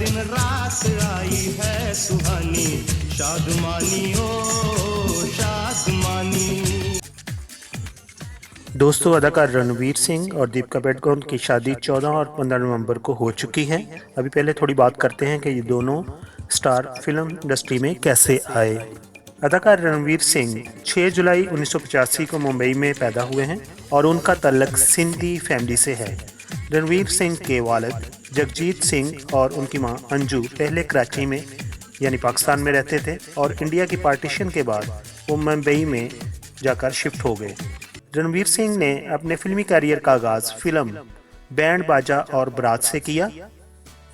दिन रात आई है सुहानी, शादमानी ओ शादमानी। दोस्तों, अदाकार रणवीर सिंह और दीपिका पादुकोण की शादी 14 और 15 नवंबर को हो चुकी है। अभी पहले थोड़ी बात करते हैं कि ये दोनों स्टार फिल्म इंडस्ट्री में कैसे आए। अदाकार रणवीर सिंह 6 जुलाई 1985 को मुंबई में पैदा हुए हैं और उनका तल्लक सिंधी फैमिली से है। रणवीर सिंह के वालिद जगजीत सिंह और उनकी मां अंजू पहले कराची में यानी पाकिस्तान में रहते थे और इंडिया की पार्टीशन के बाद वो मुंबई में जाकर शिफ्ट हो गए। रणवीर सिंह ने अपने फिल्मी करियर का आगाज़ फिल्म बैंड बाजा और बारात से किया।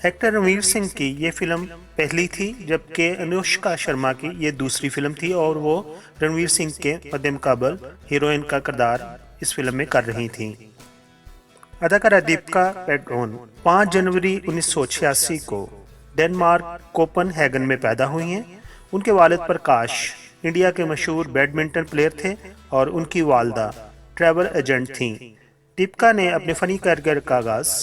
एक्टर रणवीर सिंह की ये फिल्म पहली थी, जबकि अनुष्का शर्मा की ये दूसरी फिल्म थी और वो रणवीर सिंह के मद्देमुकाबल हीरोइन का किरदार इस फिल्म में कर रही थीं। अदाकारा दीपिका पादुकोण 5 जनवरी 1986 को डेनमार्क कोपनहेगन में पैदा हुई हैं। उनके वालिद प्रकाश इंडिया के मशहूर बैडमिंटन प्लेयर थे और उनकी वालदा ट्रैवल एजेंट थीं। दीपिका ने अपने फ़नी करियर का आगाज़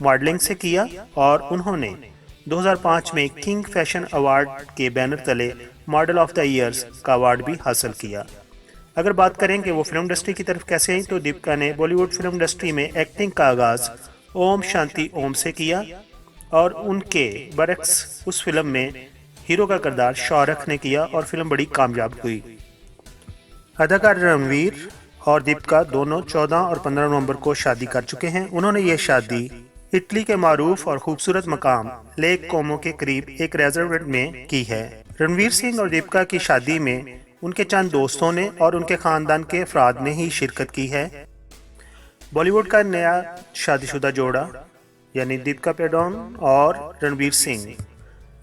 मॉडलिंग से किया और उन्होंने 2005 में किंग फैशन अवार्ड के बैनर तले मॉडल ऑफ द ईयर्स का अवार्ड भी हासिल किया। अगर बात करें कि वो फिल्म इंडस्ट्री की तरफ कैसे आई, तो दीपिका ने बॉलीवुड फिल्म इंडस्ट्री में एक्टिंग का आगाज़ ओम शांति ओम से किया और उनके बरक्स उस फिल्म में हीरो का किरदार शाहरुख ने किया और फिल्म बड़ी कामयाब हुई। अदाकार रणवीर और दीपिका दोनों 14 और 15 नवंबर को शादी कर चुके हैं। उन्होंने ये शादी इटली के मारूफ और खूबसूरत मकाम लेक कोमो के करीब एक रेस्टोरेंट में की है। रणवीर सिंह और दीपिका की शादी में उनके चंद दोस्तों ने और उनके खानदान के अफराद ने ही शिरकत की है। बॉलीवुड का नया शादीशुदा जोड़ा यानी दीपिका पादुकोण और रणवीर सिंह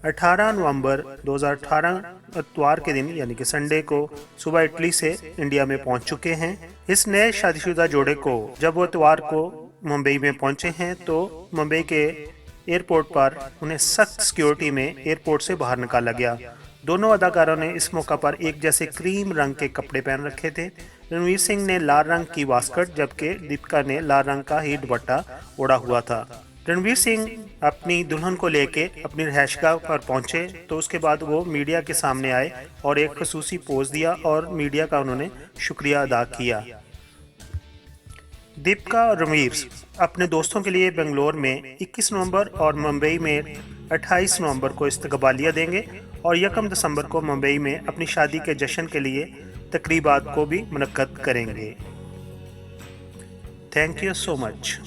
18 नवंबर 2018 इतवार के दिन यानी कि संडे को सुबह इटली से इंडिया में पहुंच चुके हैं। इस नए शादीशुदा जोड़े को जब वो इतवार को मुंबई में पहुंचे हैं तो मुंबई के एयरपोर्ट पर उन्हें सख्त सिक्योरिटी में एयरपोर्ट से बाहर निकाला गया। दोनों अदाकारों ने इस मौका पर एक जैसे क्रीम रंग के कपड़े पहन रखे थे। रणवीर सिंह ने लाल रंग की वास्कट जबकि दीपिका ने लाल रंग का ही दुपट्टा ओढ़ा हुआ था। रणवीर सिंह अपनी दुल्हन को लेके अपनी रिहायशगाह पर पहुंचे तो उसके बाद वो मीडिया के सामने आए और एक खुसूसी पोज दिया और मीडिया का उन्होंने शुक्रिया अदा किया। दीपिका और रणवीर अपने दोस्तों के लिए बेंगलोर में 21 नवंबर और मुंबई में 28 नवंबर को इस्तकबालिया देंगे और 1 दिसंबर को मुंबई में अपनी शादी के जश्न के लिए तकरीबात को भी मुनक्कद करेंगे। Thank you so much.